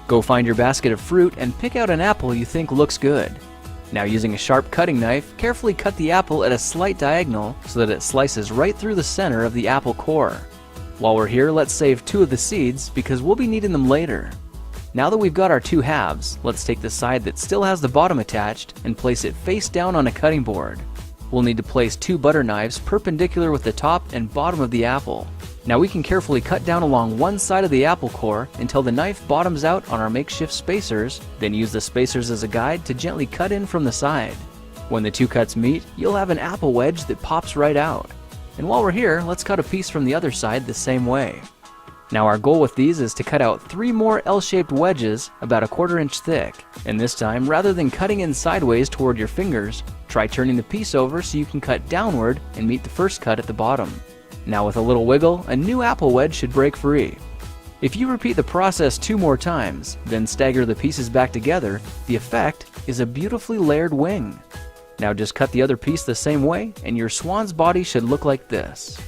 Go find your basket of fruit and pick out an apple you think looks good. Now, using a sharp cutting knife, carefully cut the apple at a slight diagonal so that it slices right through the center of the apple core. While we're here, let's save 2 of the seeds because we'll be needing them later. Now that we've got our 2 halves, let's take the side that still has the bottom attached and place it face down on a cutting board. We'll need to place 2 butter knives perpendicular with the top and bottom of the apple. Now we can carefully cut down along one side of the apple core until the knife bottoms out on our makeshift spacers, then use the spacers as a guide to gently cut in from the side. When the 2 cuts meet, you'll have an apple wedge that pops right out. And while we're here, let's cut a piece from the other side the same way. Now our goal with these is to cut out 3 more L-shaped wedges about 1/4 inch thick. And this time, rather than cutting in sideways toward your fingers, try turning the piece over so you can cut downward and meet the first cut at the bottom. Now with a little wiggle, a new apple wedge should break free. If you repeat the process 2 more times, then stagger the pieces back together, the effect is a beautifully layered wing. Now just cut the other piece the same way and your swan's body should look like this.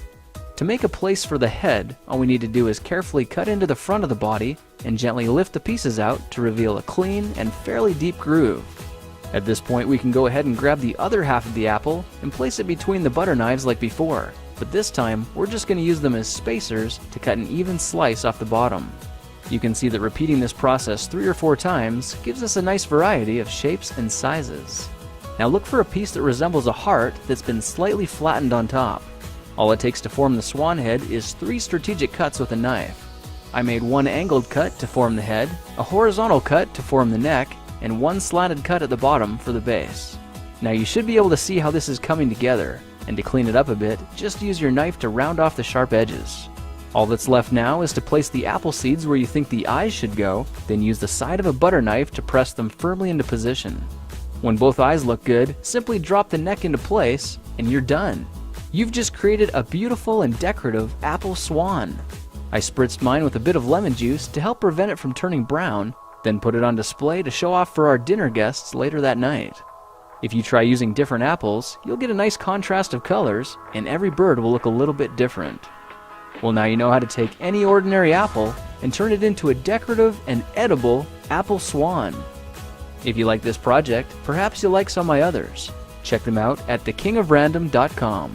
To make a place for the head, all we need to do is carefully cut into the front of the body and gently lift the pieces out to reveal a clean and fairly deep groove. At this point, we can go ahead and grab the other half of the apple and place it between the butter knives like before, but this time we're just going to use them as spacers to cut an even slice off the bottom. You can see that repeating this process 3 or 4 times gives us a nice variety of shapes and sizes. Now look for a piece that resembles a heart that's been slightly flattened on top. All it takes to form the swan head is 3 strategic cuts with a knife. I made 1 angled cut to form the head, a horizontal cut to form the neck, and 1 slanted cut at the bottom for the base. Now you should be able to see how this is coming together, and to clean it up a bit, just use your knife to round off the sharp edges. All that's left now is to place the apple seeds where you think the eyes should go, then use the side of a butter knife to press them firmly into position. When both eyes look good, simply drop the neck into place, and you're done. You've just created a beautiful and decorative apple swan. I spritzed mine with a bit of lemon juice to help prevent it from turning brown, then put it on display to show off for our dinner guests later that night. If you try using different apples, you'll get a nice contrast of colors, and every bird will look a little bit different. Well, now you know how to take any ordinary apple and turn it into a decorative and edible apple swan. If you like this project, perhaps you'll like some of my others. Check them out at thekingofrandom.com.